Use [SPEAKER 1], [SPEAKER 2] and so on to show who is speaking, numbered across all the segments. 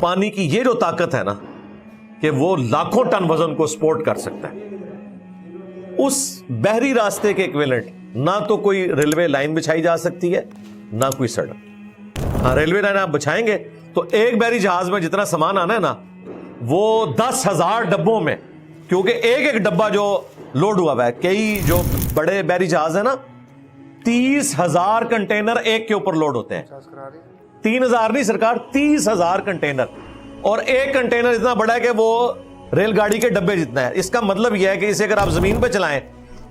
[SPEAKER 1] پانی کی یہ جو طاقت ہے نا کہ وہ لاکھوں ٹن وزن کو سپورٹ کر سکتا ہے، اس بحری راستے کے ایکویلنٹ نہ تو کوئی ریلوے لائن بچھائی جا سکتی ہے نہ کوئی سڑک۔ ہاں ریلوے لائن آپ بچھائیں گے تو ایک بحری جہاز میں جتنا سامان آنا ہے نا وہ 10,000 ڈبوں میں، کیونکہ ایک ایک ڈبہ جو لوڈ ہوا ہوا ہے، کئی جو بڑے بحری جہاز ہیں نا 30,000 کنٹینر ایک کے اوپر لوڈ ہوتے ہیں۔ 3,000 نہیں سرکار، 30,000 کنٹینر، اور ایک کنٹینر اتنا بڑا ہے کہ وہ ریل گاڑی کے ڈبے جتنا ہے۔ اس کا مطلب یہ ہے کہ اسے اگر آپ زمین پہ چلائیں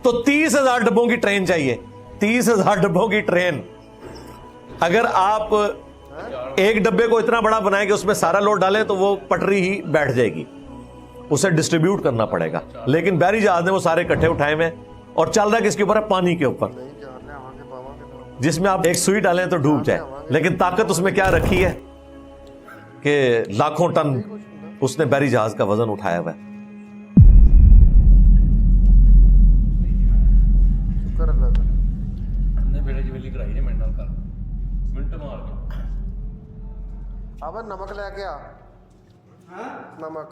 [SPEAKER 1] تو 30,000 ڈبوں کی ٹرین چاہیے، 30,000 ڈبوں کی ٹرین۔ اگر آپ ایک ڈبے کو اتنا بڑا بنائیں کہ اس میں سارا لوڈ ڈالیں تو وہ پٹری ہی بیٹھ جائے گی، اسے ڈسٹریبیوٹ کرنا پڑے گا۔ لیکن بحری جہاز نے وہ سارے اکٹھے اٹھائے ہوئے اور چل رہا ہے کس کے اوپر ہے؟ پانی کے اوپر، جس میں آپ ایک سوئی ڈالیں تو ڈوب جائے، لیکن طاقت اس میں کیا رکھی ہے کہ لاکھوں ٹن اس نے بحری جہاز کا وزن اٹھایا ہوا ہے۔
[SPEAKER 2] نمک لے کے آ، نمک۔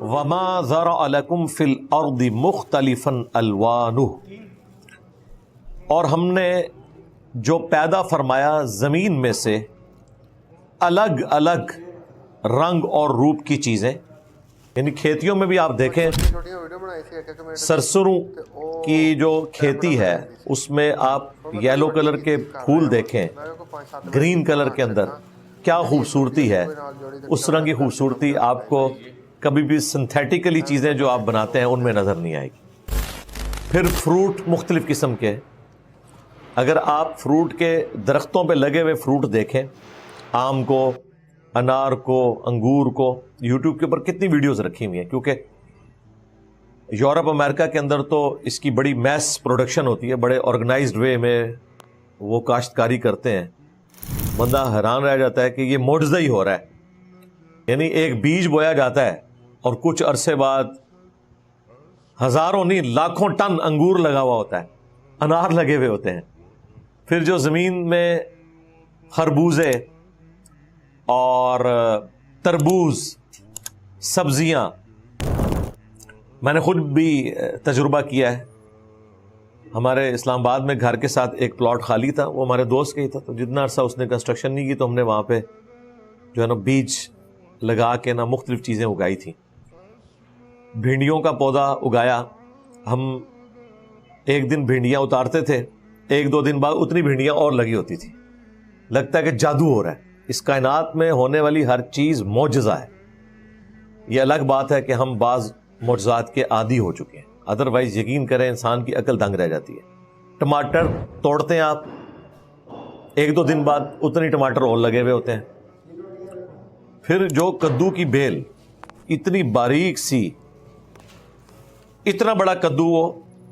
[SPEAKER 1] وَمَا ذَرَأَ لَكُمْ فِي الْأَرْضِ مُخْتَلِفًا أَلْوَانُهُ، اور ہم نے جو پیدا فرمایا زمین میں سے الگ الگ رنگ اور روپ کی چیزیں، یعنی کھیتیوں میں بھی آپ دیکھیں سرسروں کی جو کھیتی ہے اس میں آپ یلو کلر کے پھول دیکھیں، گرین کلر کے اندر کیا خوبصورتی ہے، اس رنگ کی خوبصورتی آپ کو کبھی بھی سنتھیٹیکلی چیزیں جو آپ بناتے ہیں ان میں نظر نہیں آئے گی۔ پھر فروٹ مختلف قسم کے، اگر آپ فروٹ کے درختوں پہ لگے ہوئے فروٹ دیکھیں، آم کو، انار کو، انگور کو، یوٹیوب کے اوپر کتنی ویڈیوز رکھی ہوئی ہیں، کیونکہ یورپ امریکہ کے اندر تو اس کی بڑی میس پروڈکشن ہوتی ہے، بڑے آرگنائزڈ وے میں وہ کاشتکاری کرتے ہیں۔ بندہ حیران رہ جاتا ہے کہ یہ معجزہ ہی ہو رہا ہے، یعنی ایک بیج بویا جاتا ہے اور کچھ عرصے بعد ہزاروں نہیں لاکھوں ٹن انگور لگا ہوا ہوتا ہے، انار لگے ہوئے ہوتے ہیں۔ پھر جو زمین میں خربوزے اور تربوز، سبزیاں، میں نے خود بھی تجربہ کیا ہے۔ ہمارے اسلام آباد میں گھر کے ساتھ ایک پلاٹ خالی تھا، وہ ہمارے دوست کا ہی تھا، تو جتنا عرصہ اس نے کنسٹرکشن نہیں کی تو ہم نے وہاں پہ جو ہے نا بیج لگا کے نا مختلف چیزیں اگائی تھیں۔ بھنڈیوں کا پودا اگایا ہم، ایک دن بھنڈیاں اتارتے تھے، ایک دو دن بعد اتنی بھنڈیاں اور لگی ہوتی تھی۔ لگتا ہے کہ جادو ہو رہا ہے، اس کائنات میں ہونے والی ہر چیز معجزہ ہے۔ یہ الگ بات ہے کہ ہم بعض معجزات کے عادی ہو چکے ہیں، ادروائز یقین کریں انسان کی عقل دنگ رہ جاتی ہے۔ ٹماٹر توڑتے ہیں آپ، ایک دو دن بعد اتنے ٹماٹر اور لگے ہوئے ہوتے ہیں۔ پھر جو کدو کی بیل اتنی باریک سی، اتنا بڑا کدو وہ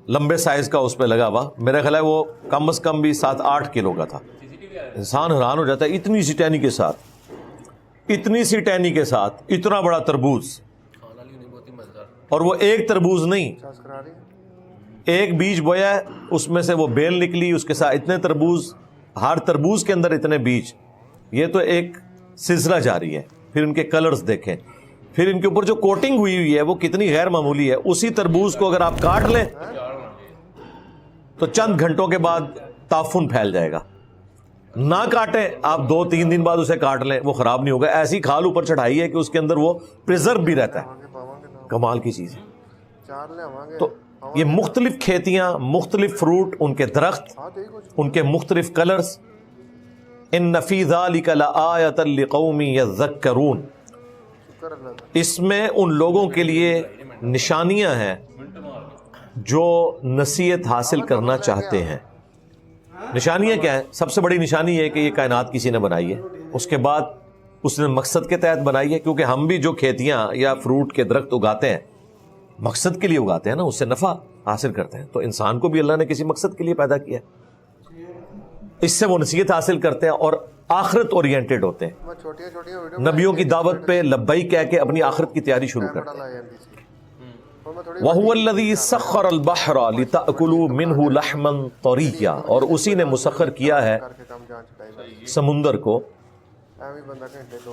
[SPEAKER 1] لمبے سائز کا اس پہ لگا ہوا، میرا خیال ہے وہ کم از کم بھی 7-8 کلو کا تھا۔ انسان حیران ہو جاتا ہے، اتنی سی ٹہنی کے ساتھ، اتنی سی ٹہنی کے ساتھ اتنا بڑا تربوز، اور وہ ایک تربوز نہیں، ایک بیج بویا ہے اس میں سے وہ بیل نکلی، اس کے ساتھ اتنے تربوز، ہر تربوز کے اندر اتنے بیج۔ یہ تو ایک سلسلہ جاری ہے۔ پھر ان کے کلرز دیکھیں، پھر ان کے اوپر جو کوٹنگ ہوئی ہوئی ہے وہ کتنی غیر معمولی ہے۔ اسی تربوز کو اگر آپ کاٹ لیں تو چند گھنٹوں کے بعد تعفن پھیل جائے گا، نہ کاٹیں آپ 2-3 دن بعد اسے کاٹ لیں وہ خراب نہیں ہوگا۔ ایسی کھال اوپر چڑھائی ہے کہ اس کے اندر وہ پریزرو بھی رہتا ہے، کمال کی چیز ہے۔ تو یہ مختلف کھیتیاں، مختلف فروٹ، ان کے درخت، ان کے مختلف کلرز، ان فی ذلک لآیۃ لقوم یذکرون، اس میں ان لوگوں کے لیے نشانیاں ہیں جو نصیحت حاصل کرنا چاہتے ہیں۔ نشانیاں کیا ہیں؟ سب سے بڑی نشانی یہ ہے کہ یہ کائنات کسی نے بنائی ہے، اس کے بعد اس نے مقصد کے تحت بنائی ہے، کیونکہ ہم بھی جو کھیتیاں یا فروٹ کے درخت اگاتے ہیں مقصد کے لیے اگاتے ہیں نا، اس سے نفع حاصل کرتے ہیں۔ تو انسان کو بھی اللہ نے کسی مقصد کے لیے پیدا کیا، اس سے وہ نصیحت حاصل کرتے ہیں اور آخرت اورینٹڈ ہوتے ہیں۔ نبیوں کی دعوت پہ لبیک کہہ کے اپنی آخرت کی تیاری شروع کرتے ہیں۔ وَهُوَ الَّذِي سَخَّرَ الْبَحْرَ لِتَأْكُلُوا مِنْهُ لَحْمًا طَرِيًّا، اور اسی نے مسخر کیا ہے سمندر کو
[SPEAKER 2] ਐਵੇਂ ਬੰਦਾ ਘੰਟੇ ਦੋ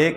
[SPEAKER 1] 1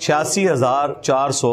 [SPEAKER 1] 86,400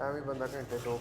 [SPEAKER 2] ਐਵੇਂ ਬੰਦਾ ਘੰਟੇ ਦੋ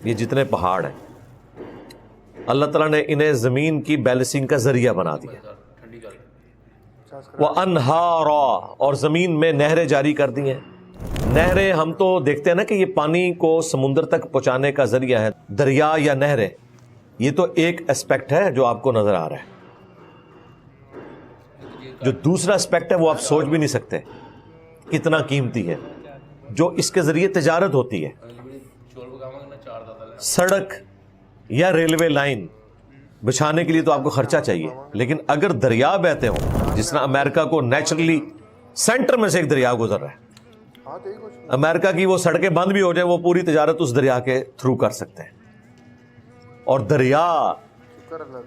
[SPEAKER 1] یہ جتنے پہاڑ ہیں اللہ تعالیٰ نے انہیں زمین کی بیلنسنگ کا ذریعہ بنا دیا. وَأَنْهَارًا اور زمین میں نہریں جاری کر دی ہیں. نہریں ہم تو دیکھتے ہیں نا کہ یہ پانی کو سمندر تک پہنچانے کا ذریعہ ہے. دریا یا نہریں یہ تو ایک اسپیکٹ ہے جو آپ کو نظر آ رہا ہے. جو دوسرا اسپیکٹ ہے وہ آپ سوچ بھی نہیں سکتے کتنا قیمتی ہے, جو اس کے ذریعے تجارت ہوتی ہے. سڑک یا ریلوے لائن بچھانے کے لیے تو آپ کو خرچہ چاہیے, لیکن اگر دریا بہتے ہوں جس طرح امریکہ کو نیچرلی سینٹر میں سے ایک دریا گزر رہا ہے, امریکہ کی وہ سڑکیں بند بھی ہو جائیں وہ پوری تجارت اس دریا کے تھرو کر سکتے ہیں. اور دریا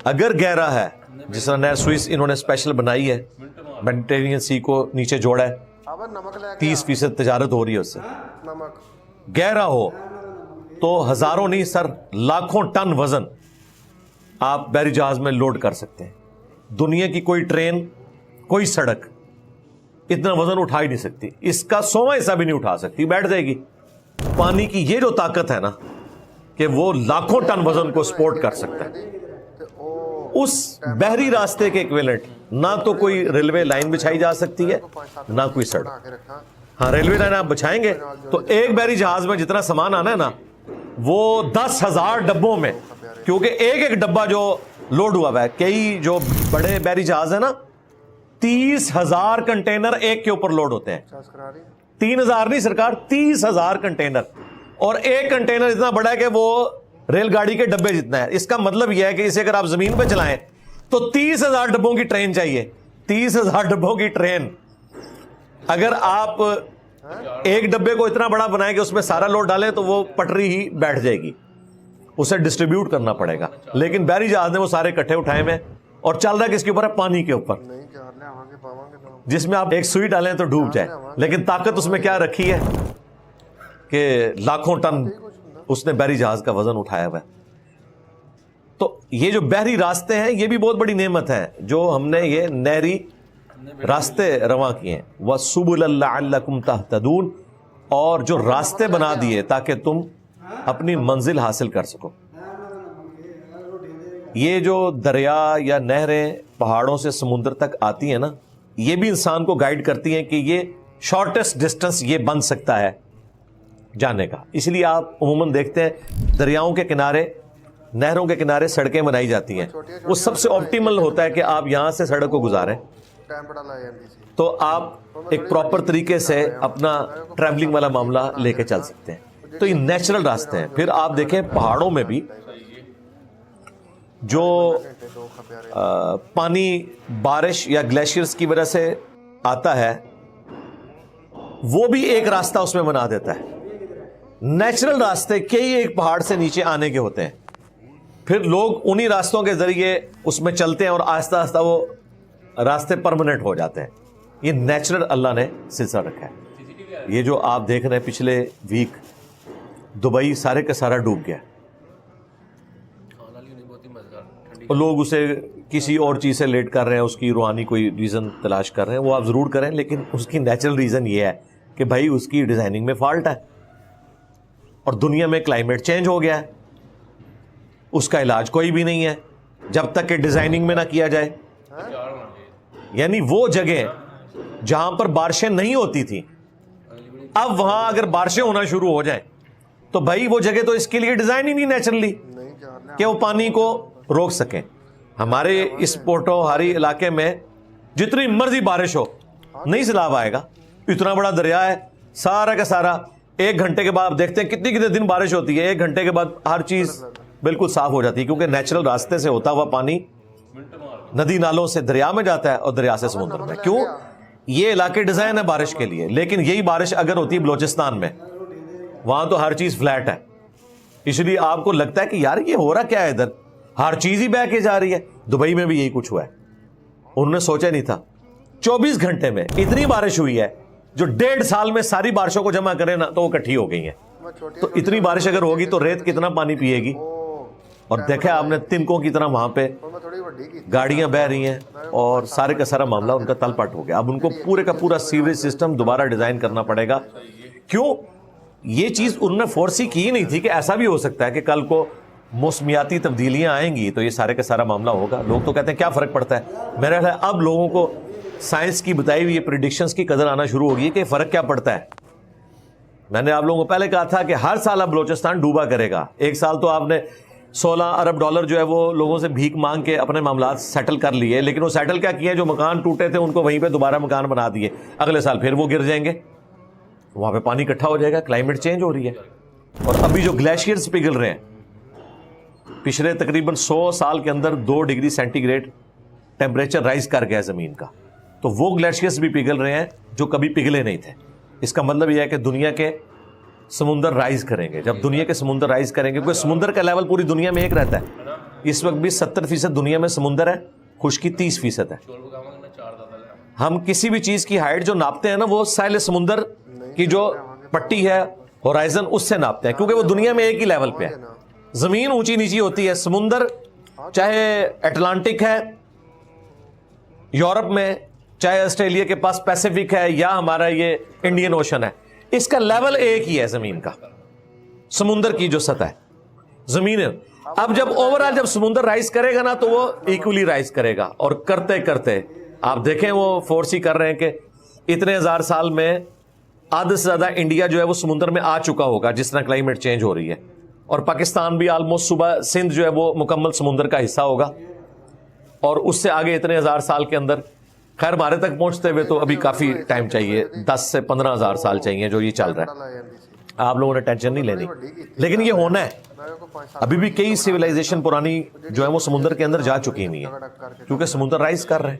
[SPEAKER 1] اگر گہرا ہے جس طرح نہر سوئس انہوں نے اسپیشل بنائی ہے, میڈیٹرینین سی کو نیچے جوڑا ہے, 30% تجارت ہو رہی ہے اس سے. گہرا ہو تو ہزاروں نہیں سر لاکھوں ٹن وزن آپ بحری جہاز میں لوڈ کر سکتے ہیں. دنیا کی کوئی ٹرین کوئی سڑک اتنا وزن اٹھا ہی نہیں سکتی, اس کا 100واں حصہ بھی نہیں اٹھا سکتی, بیٹھ جائے گی. پانی کی یہ جو طاقت ہے نا کہ وہ لاکھوں ٹن وزن کو سپورٹ کر سکتا ہے. اس بحری راستے کے ایکویلنٹ نہ تو کوئی ریلوے لائن بچھائی جا سکتی ہے نہ کوئی سڑک. ہاں ریلوے لائن آپ بچھائیں گے تو ایک بحری جہاز میں جتنا سامان آنا ہے نا وہ 10,000 ڈبوں میں, کیونکہ ایک ایک ڈبہ جو لوڈ ہوا ہے, کئی جو بڑے بحری جہاز ہیں نا 30,000 کنٹینر ایک کے اوپر لوڈ ہوتے ہیں. 3,000 نہیں سرکار, 30,000 کنٹینر, اور ایک کنٹینر اتنا بڑا ہے کہ وہ ریل گاڑی کے ڈبے جتنا ہے. اس کا مطلب یہ ہے کہ اسے اگر آپ زمین پہ چلائیں تو 30,000 ڈبوں کی ٹرین چاہیے. 30,000 ڈبوں کی ٹرین اگر آپ ایک ڈبے کو اتنا بڑا بنائیں کہ اس میں سارا لوڈ ڈالیں تو وہ پٹری ہی بیٹھ جائے گی, اسے ڈسٹریبیوٹ کرنا پڑے گا. لیکن بحری جہاز نے وہ سارے کٹھے اٹھائے میں اور چل رہا ہے کس کے اوپر ہے, پانی کے اوپر, جس میں آپ ایک سوئی ڈالیں تو ڈوب جائے. لیکن طاقت اس میں کیا رکھی ہے کہ لاکھوں ٹن اس نے بحری جہاز کا وزن اٹھایا ہوا ہے. تو یہ جو بحری راستے ہیں یہ بھی بہت بڑی نعمت ہے جو ہم نے یہ نہری راستے رواں کیے ہیں. وَسُبُلًا لَعَلَّكُمْ تَهْتَدُونَ, اور جو راستے بنا دیے تاکہ تم اپنی منزل حاصل کر سکو. یہ جو دریا یا نہریں پہاڑوں سے سمندر تک آتی ہیں نا, یہ بھی انسان کو گائیڈ کرتی ہیں کہ یہ شارٹیسٹ ڈسٹنس یہ بن سکتا ہے جانے کا. اس لیے آپ عموماً دیکھتے ہیں دریاؤں کے کنارے, نہروں کے کنارے سڑکیں بنائی جاتی ہیں. وہ سب سے آپٹیمل ہوتا ہے کہ آپ یہاں سے سڑک کو گزاریں تو آپ ایک پراپر طریقے سے اپنا ٹریولنگ والا معاملہ لے کے چل سکتے ہیں. تو یہ نیچرل راستے ہیں. پھر آپ دیکھیں پہاڑوں میں بھی جو پانی بارش یا گلیشیئرز کی وجہ سے آتا ہے وہ بھی ایک راستہ اس میں بنا دیتا ہے. نیچرل راستے کئی ایک پہاڑ سے نیچے آنے کے ہوتے ہیں, پھر لوگ انہی راستوں کے ذریعے اس میں چلتے ہیں اور آہستہ آہستہ وہ راستے پرماننٹ ہو جاتے ہیں. یہ نیچرل اللہ نے سلسلہ رکھا ہے. یہ جو آپ دیکھ رہے ہیں پچھلے ویک دبئی سارے کا سارا ڈوب گیا, اور لوگ اسے کسی اور چیز سے لیٹ کر رہے ہیں, اس کی روحانی کوئی ریزن تلاش کر رہے ہیں, وہ آپ ضرور کریں, لیکن اس کی نیچرل ریزن یہ ہے کہ بھائی اس کی ڈیزائننگ میں فالٹ ہے اور دنیا میں کلائمیٹ چینج ہو گیا ہے. اس کا علاج کوئی بھی نہیں ہے جب تک کہ ڈیزائننگ میں نہ کیا جائے. یعنی وہ جگہ جہاں پر بارشیں نہیں ہوتی تھیں اب وہاں اگر بارشیں ہونا شروع ہو جائیں تو بھائی وہ جگہ تو اس کے لیے ڈیزائن ہی نہیں نیچرلی کہ وہ پانی کو روک سکیں. ہمارے اس پوٹوہاری علاقے میں جتنی مرضی بارش ہو نہیں سیلاب آئے گا. اتنا بڑا دریا ہے, سارا کا سارا 1 گھنٹے کے بعد دیکھتے ہیں کتنی کتنے دن بارش ہوتی ہے, 1 گھنٹے کے بعد ہر چیز بالکل صاف ہو جاتی ہے, کیونکہ نیچرل راستے سے ہوتا ہوا پانی ندی نالوں سے دریا میں جاتا ہے اور دریا سے سمندر میں. کیوں؟ یہ علاقے ڈیزائن ہے بارش کے لیے, لیکن یہی بارش اگر ہوتی ہے بلوچستان میں, وہاں تو ہر چیز فلیٹ ہے, اس لیے آپ کو لگتا ہے کہ یار یہ ہو رہا کیا ہے ادھر, ہر چیز ہی بہ کے جا رہی ہے. دبئی میں بھی یہی کچھ ہوا ہے, انہوں نے سوچا نہیں تھا 24 گھنٹے میں اتنی بارش ہوئی ہے جو 1.5 سال میں ساری بارشوں کو جمع کرے نا تو وہ اکٹھی ہو گئی ہیں. تو اتنی بارش اگر ہوگی تو ریت کتنا پانی پیے گی. اور دیکھیں آپ نے تنکوں کی طرح وہاں پہ گاڑیاں بہ رہی ہیں اور سارے کا سارا معاملہ ان کا تل پٹ ہو گیا. اب ان کو پورے کا پورا سیوریج سسٹم دوبارہ ڈیزائن کرنا پڑے گا. کیوں؟ یہ چیز انہوں نے فورسی کی ہی نہیں تھی کہ ایسا بھی ہو سکتا ہے کہ کل کو موسمیاتی تبدیلیاں آئیں گی تو یہ سارے کا سارا معاملہ ہوگا. لوگ تو کہتے ہیں کیا فرق پڑتا ہے. میرا خیال ہے اب لوگوں کو سائنس کی بتائی ہوئی پریڈکشنز کی قدر آنا شروع ہوگی کہ فرق کیا پڑتا ہے. میں نے آپ لوگوں کو پہلے کہا تھا کہ ہر سال اب بلوچستان ڈوبا کرے گا. ایک سال تو آپ نے $16 ارب جو ہے وہ لوگوں سے بھیک مانگ کے اپنے معاملات سیٹل کر لیے, لیکن وہ سیٹل کیا کیے, جو مکان ٹوٹے تھے ان کو وہیں پہ دوبارہ مکان بنا دیے. اگلے سال پھر وہ گر جائیں گے, وہاں پہ پانی اکٹھا ہو جائے گا, کلائمیٹ چینج ہو رہی ہے. اور ابھی جو گلیشیئرز پگھل رہے ہیں, پچھلے تقریباً 100 سال کے اندر 2 degree centigrade temperature rise کر گیا زمین کا, تو وہ گلیشیئرز بھی پگھل رہے ہیں جو کبھی پگھلے نہیں تھے. اس کا مطلب یہ ہے کہ دنیا کے سمندر رائز کریں گے. جب دنیا کے سمندر رائز کریں گے, کیونکہ سمندر کا لیول پوری دنیا میں ایک رہتا ہے. اس وقت بھی 70% دنیا میں سمندر ہے, خشکی 30% ہے. ہم کسی بھی چیز کی ہائٹ جو ناپتے ہیں نا, وہ ساحل سمندر کی جو پٹی ہے ہورائزن, اس سے ناپتے ہیں, کیونکہ وہ دنیا میں ایک ہی لیول پہ ہے. زمین اونچی نیچی ہوتی ہے, سمندر چاہے اٹلانٹک ہے یورپ میں, چاہے آسٹریلیا کے پاس پیسیفک ہے, یا ہمارا یہ انڈین اوشن ہے, اس کا لیول ایک ہی ہے زمین کا. سمندر کی جو سطح ہے زمین ہے. اب جب اوورآل جب سمندر رائز کرے گا نا, تو وہ ایکولی رائز کرے گا. اور کرتے کرتے آپ دیکھیں وہ فورسی کر رہے ہیں کہ اتنے ہزار سال میں آدھے سے زیادہ انڈیا جو ہے وہ سمندر میں آ چکا ہوگا, جس طرح کلائمیٹ چینج ہو رہی ہے. اور پاکستان بھی آلموسٹ صوبہ سندھ جو ہے وہ مکمل سمندر کا حصہ ہوگا. اور اس سے آگے اتنے ہزار سال کے اندر, خیر ہمارے تک پہنچتے ہوئے تو ابھی کافی ٹائم چاہیے, 10 سے 15 ہزار سال چاہیے جو یہ چل رہا ہے. آپ لوگوں نے ٹینشن نہیں لینی, لیکن یہ ہونا ہے. ابھی بھی کئی سیولائزیشن پرانی جو ہے وہ سمندر کے اندر جا چکی ہوئی ہیں, کیونکہ سمندر رائز کر رہے ہیں,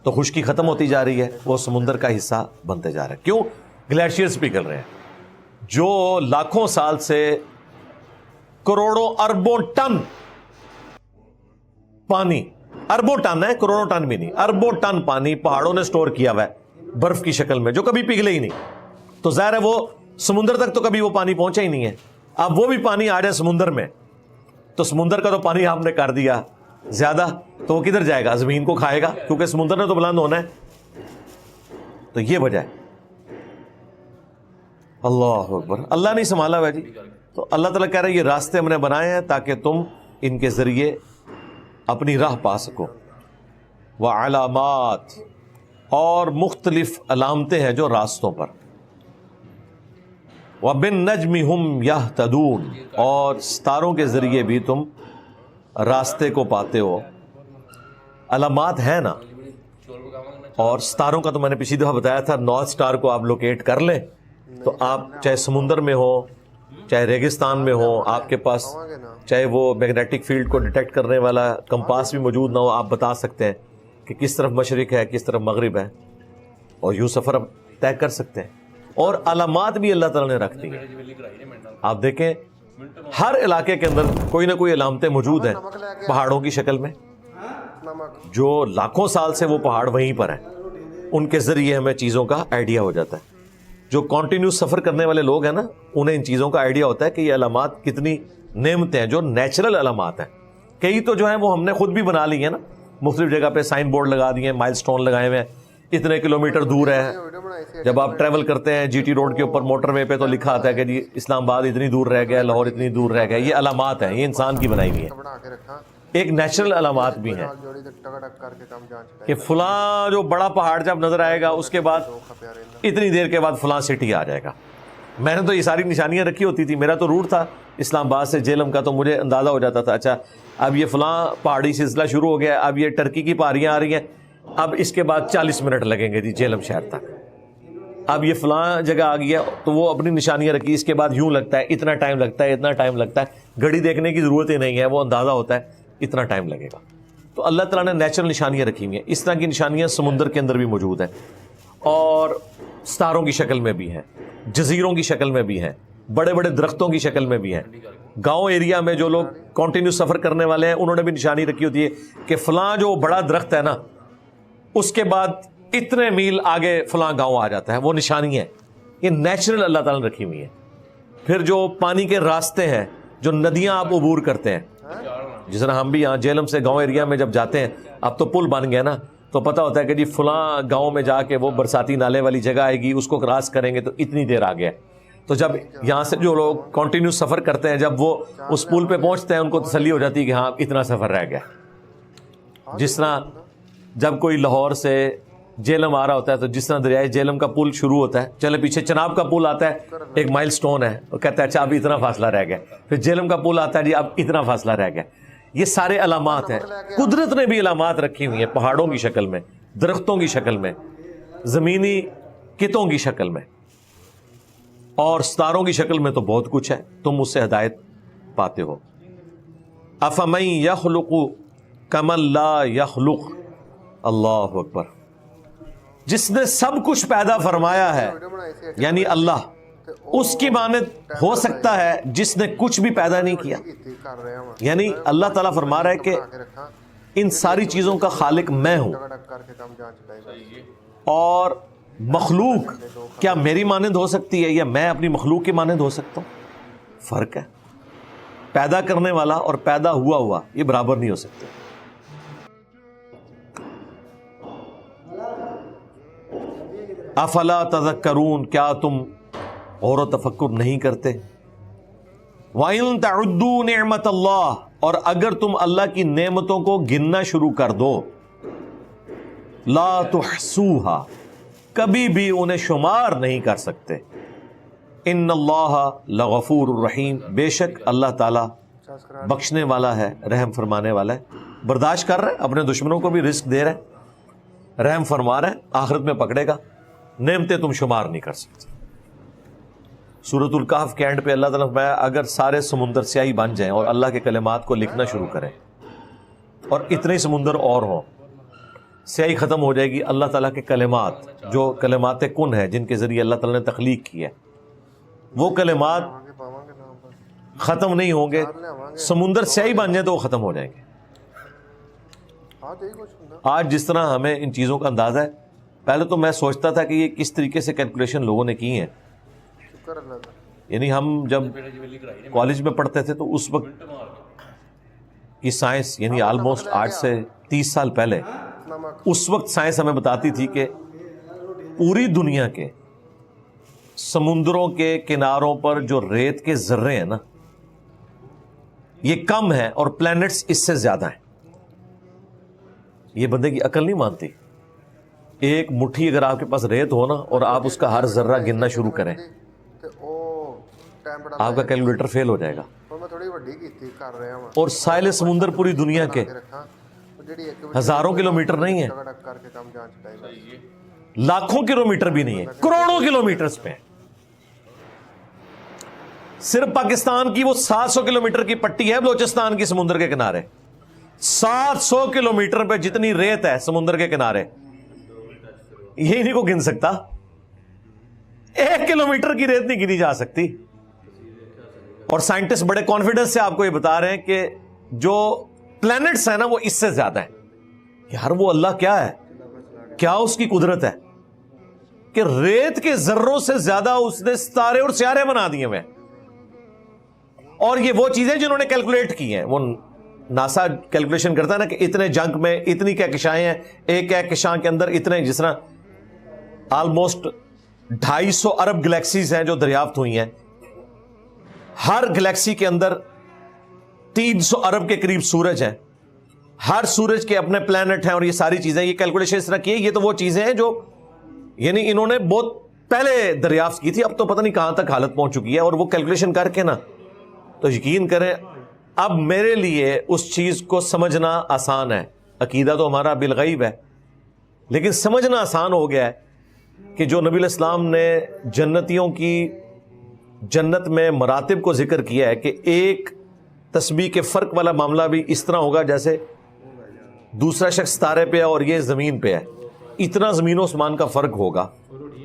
[SPEAKER 1] تو خشکی ختم ہوتی جا رہی ہے, وہ سمندر کا حصہ بنتے جا رہے ہیں. کیوں؟ گلیشیئرز پگھل رہے ہیں جو لاکھوں سال سے کروڑوں اربوں ٹن پانی, اربوں ٹن ہے, کروڑوں ٹن بھی نہیں, اربوں ٹن پانی پہاڑوں نے سٹور کیا ہوا ہے برف کی شکل میں, جو کبھی پگھلے ہی نہیں. تو ظاہر ہے وہ سمندر تک تو کبھی وہ پانی پہنچا ہی نہیں ہے. اب وہ بھی پانی آ جائے سمندر میں, تو سمندر کا تو پانی ہم نے کر دیا زیادہ, تو وہ کدھر جائے گا؟ زمین کو کھائے گا, کیونکہ سمندر نے تو بلند ہونا ہے. تو یہ وجہ ہے. اللہ اکبر, اللہ نہیں سنبھالا ہوا جی. تو اللہ تعالیٰ کہہ رہے ہیں یہ راستے ہم نے بنائے ہیں تاکہ تم ان کے ذریعے اپنی راہ پا سکو. وعلامات, اور مختلف علامتیں ہیں جو راستوں پر. وبالنجم هم يهتدون, اور ستاروں کے ذریعے بھی تم راستے کو پاتے ہو. علامات ہیں نا, اور ستاروں کا تو میں نے پچھلی دفعہ بتایا تھا, نارتھ سٹار کو آپ لوکیٹ کر لیں تو آپ چاہے سمندر میں ہو, چاہے ریگستان میں ہو, آپ کے پاس چاہے وہ میگنیٹک فیلڈ کو ڈیٹیکٹ کرنے والا کمپاس بھی موجود نہ ہو, آپ بتا سکتے ہیں کہ کس طرف مشرق ہے, کس طرف مغرب ہے, اور یوں سفر اب طے کر سکتے ہیں. اور علامات بھی اللہ تعالیٰ نے رکھ دی ہیں. آپ دیکھیں ہر علاقے کے اندر کوئی نہ کوئی علامتیں موجود ہیں پہاڑوں کی شکل میں, جو لاکھوں سال سے وہ پہاڑ وہیں پر ہیں. ان کے ذریعے ہمیں چیزوں کا آئیڈیا ہو جاتا ہے. جو کنٹینیوس سفر کرنے والے لوگ ہیں نا, انہیں ان چیزوں کا آئیڈیا ہوتا ہے کہ یہ علامات کتنی نعمتیں ہیں, جو نیچرل علامات ہیں. کئی تو جو ہیں وہ ہم نے خود بھی بنا لی ہیں نا, مختلف جگہ پہ سائن بورڈ لگا دیے ہیں, مائل سٹون لگائے ہوئے ہیں, اتنے کلومیٹر دور ہے. جب آپ ٹریول کرتے ہیں جی ٹی روڈ کے اوپر موٹر وے پہ, تو لکھا آتا ہے کہ جی اسلام آباد اتنی دور رہ گیا, لاہور اتنی دور رہ گیا. یہ علامات ہیں, یہ انسان کی بنائی ہوئی ہیں. ایک نیچرل علامات بھی ہیں کہ فلاں جو بڑا پہاڑ جب نظر آئے گا, اس کے بعد اتنی دیر کے بعد فلاں سٹی آ جائے گا. میں نے تو یہ ساری نشانیاں رکھی ہوتی تھی. میرا تو روٹ تھا اسلام آباد سے جیلم کا, تو مجھے اندازہ ہو جاتا تھا اچھا اب یہ فلاں پہاڑی سلسلہ شروع ہو گیا, اب یہ ٹرکی کی پہاڑیاں آ رہی ہیں, اب اس کے بعد 40 منٹ لگیں گے جی جیلم شہر تک. اب یہ فلاں جگہ آ گیا, تو وہ اپنی نشانیاں رکھی, اس کے بعد یوں لگتا ہے, اتنا ٹائم لگتا ہے, اتنا ٹائم لگتا ہے. گھڑی دیکھنے کی ضرورت ہی نہیں ہے, وہ اندازہ ہوتا ہے اتنا ٹائم لگے گا. تو اللہ تعالیٰ نے نیچرل نشانیاں رکھی ہوئی ہیں. اس طرح کی نشانیاں سمندر کے اندر بھی موجود ہیں, اور ستاروں کی شکل میں بھی ہیں, جزیروں کی شکل میں بھی ہیں, بڑے بڑے درختوں کی شکل میں بھی ہیں. گاؤں ایریا میں جو لوگ کنٹینیو سفر کرنے والے ہیں, انہوں نے بھی نشانی رکھی ہوتی ہے کہ فلاں جو بڑا درخت ہے نا, اس کے بعد اتنے میل آگے فلاں گاؤں آ جاتا ہے. وہ نشانی ہے, یہ نیچرل اللہ تعالیٰ نے رکھی ہوئی ہیں. پھر جو پانی کے راستے ہیں, جو ندیاں آپ عبور کرتے ہیں, جس طرح ہم بھی یہاں جیلم سے گاؤں ایریا میں جب جاتے ہیں, اب تو پل بن گیا نا, تو پتہ ہوتا ہے کہ جی فلاں گاؤں میں جا کے وہ برساتی نالے والی جگہ آئے گی, اس کو کراس کریں گے تو اتنی دیر آ گیا. تو جب یہاں سے جو لوگ کنٹینیو سفر کرتے ہیں، جب وہ اس پول پہ پہنچتے ہیں ان کو تسلی ہو جاتی ہے کہ ہاں اتنا سفر رہ گیا. جس طرح جب کوئی لاہور سے جیلم آ رہا ہوتا ہے تو جس طرح دریائے جیلم کا پل شروع ہوتا ہے، چلے پیچھے چناب کا پل آتا ہے، ایک مائل سٹون ہے، وہ کہتا ہے اچھا اب اتنا فاصلہ رہ گیا. پھر جیلم کا پل آتا ہے، جی اب اتنا فاصلہ رہ گیا. یہ سارے علامات ہیں. قدرت نے بھی علامات رکھی ہوئی ہیں، پہاڑوں کی شکل میں، درختوں کی شکل میں، زمینی کتوں کی شکل میں، اور ستاروں کی شکل میں. تو بہت کچھ ہے، تم اس سے ہدایت پاتے ہو. افمن یخلق کمن لا یخلق. اللہ اکبر. جس نے سب کچھ پیدا فرمایا ہے یعنی اللہ، اس کی مانند ہو سکتا ہے جس نے کچھ بھی پیدا نہیں کیا. یعنی اللہ تعالیٰ فرما رہا ہے کہ ان ساری چیزوں کا خالق میں ہوں، اور مخلوق کیا میری مانند ہو سکتی ہے یا میں اپنی مخلوق کی مانند ہو سکتا ہوں؟ فرق ہے. پیدا کرنے والا اور پیدا ہوا یہ برابر نہیں ہو سکتے. افلا تذکرون، کیا تم غور و تفکر نہیں کرتے؟ وَإِن تَعُدُّوا نِعْمَةَ اللَّهِ، اور اگر تم اللہ کی نعمتوں کو گننا شروع کر دو، لا تحصوها، کبھی بھی انہیں شمار نہیں کر سکتے. ان اللہ لغفور الرحیم، بے شک اللہ تعالی بخشنے والا ہے، رحم فرمانے والا ہے. برداشت کر رہے ہیں، اپنے دشمنوں کو بھی رزق دے رہے ہیں، رحم فرما رہے ہیں، آخرت میں پکڑے گا. نعمتیں تم شمار نہیں کر سکتے. سورۃ الکہف کے اینڈ پہ اللہ تعالیٰ نے فرمایا اگر سارے سمندر سیاہی بن جائیں اور اللہ کے کلمات کو لکھنا شروع کریں، اور اتنے سمندر اور ہوں، سیاہی ختم ہو جائے گی. اللہ تعالیٰ کے کلمات جو کلمات کن ہے، جن کے ذریعے اللہ تعالیٰ نے تخلیق کی ہے، وہ کلمات ختم نہیں ہوں گے. سمندر سیاہی بن جائیں تو وہ ختم ہو جائیں گے. آج جس طرح ہمیں ان چیزوں کا اندازہ ہے، پہلے تو میں سوچتا تھا کہ یہ کس طریقے سے کیلکولیشن لوگوں نے کی ہیں. یعنی ہم جب کالج میں پڑھتے تھے تو اس وقت یہ سائنس، یعنی آلموسٹ آج سے 30 سال پہلے، اس وقت سائنس ہمیں بتاتی تھی کہ پوری دنیا کے سمندروں کے کناروں پر جو ریت کے ذرے ہیں نا، یہ کم ہیں اور پلینٹس اس سے زیادہ ہیں. یہ بندے کی عقل نہیں مانتی. ایک مٹھی اگر آپ کے پاس ریت ہو نا اور آپ اس کا ہر ذرہ گننا شروع کریں، آپ کا کیلکولیٹر فیل ہو جائے گا. اور ساحل سمندر پوری دنیا کے ہزاروں کلومیٹر نہیں ہے، لاکھوں کلومیٹر بھی نہیں ہے، کروڑوں کلومیٹرز پہ ہیں. صرف پاکستان کی وہ 700 کلومیٹر کی پٹی ہے بلوچستان کی سمندر کے کنارے. 700 کلومیٹر پہ جتنی ریت ہے سمندر کے کنارے، یہ نہیں کو گن سکتا. 1 کلومیٹر کی ریت نہیں گنی جا سکتی. اور سائنٹسٹ بڑے کانفیڈنس سے آپ کو یہ بتا رہے ہیں کہ جو پلینٹس ہیں نا وہ اس سے زیادہ ہیں. یار وہ اللہ کیا ہے، کیا اس کی قدرت ہے کہ ریت کے ذروں سے زیادہ اس نے ستارے اور سیارے بنا دیے ہوئے. اور یہ وہ چیزیں جنہوں نے کیلکولیٹ کی ہیں. وہ ناسا کیلکولیشن کرتا ہے نا کہ اتنے جنک میں اتنی کہکشائیں ہیں، ایک کہکشاں کے اندر اتنے، جس طرح آلموسٹ 250 ارب گلیکسیز ہیں جو دریافت ہوئی ہیں. ہر گلیکسی کے اندر 300 ارب کے قریب سورج ہیں. ہر سورج کے اپنے پلانٹ ہیں اور یہ ساری چیزیں، یہ کیلکولیشن اس طرح کی ہے. یہ تو وہ چیزیں ہیں جو یعنی انہوں نے بہت پہلے دریافت کی تھی، اب تو پتہ نہیں کہاں تک حالت پہنچ چکی ہے. اور وہ کیلکولیشن کر کے نا، تو یقین کریں اب میرے لیے اس چیز کو سمجھنا آسان ہے. عقیدہ تو ہمارا بالغیب ہے، لیکن سمجھنا آسان ہو گیا ہے کہ جو نبی علیہ السلام نے جنتیوں کی جنت میں مراتب کو ذکر کیا ہے کہ ایک تسبیح کے فرق والا معاملہ بھی اس طرح ہوگا جیسے دوسرا شخص ستارے پہ ہے اور یہ زمین پہ ہے. اتنا زمین و آسمان کا فرق ہوگا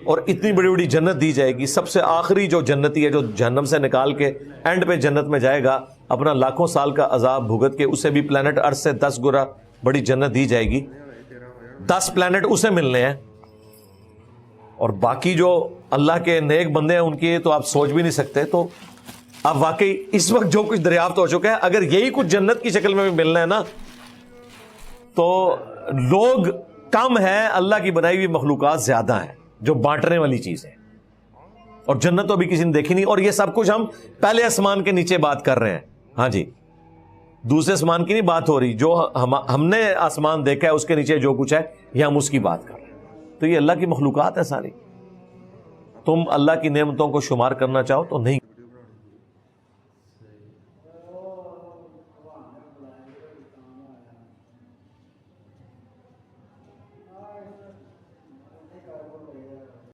[SPEAKER 1] اور اتنی بڑی بڑی جنت دی جائے گی. سب سے آخری جو جنتی ہے جو جہنم سے نکال کے اینڈ پہ جنت میں جائے گا، اپنا لاکھوں سال کا عذاب بھگت کے، اسے بھی پلانٹ ارتھ سے 10 گنا بڑی جنت دی جائے گی. 10 پلانٹ اسے ملنے ہیں. اور باقی جو اللہ کے نیک بندے ہیں ان کی تو آپ سوچ بھی نہیں سکتے. تو اب واقعی اس وقت جو کچھ دریافت ہو چکا ہے، اگر یہی کچھ جنت کی شکل میں بھی ملنا ہے نا، تو لوگ کم ہیں، اللہ کی بنائی ہوئی مخلوقات زیادہ ہیں جو بانٹنے والی چیز ہے. اور جنت تو ابھی کسی نے دیکھی نہیں, اور یہ سب کچھ ہم پہلے آسمان کے نیچے بات کر رہے ہیں. ہاں جی, دوسرے آسمان کی نہیں بات ہو رہی, جو ہم نے آسمان دیکھا ہے اس کے نیچے جو کچھ ہے یہ ہم اس کی بات کر رہے ہیں. تو یہ اللہ کی مخلوقات ہے ساری. تم اللہ کی نعمتوں کو شمار کرنا چاہو تو نہیں.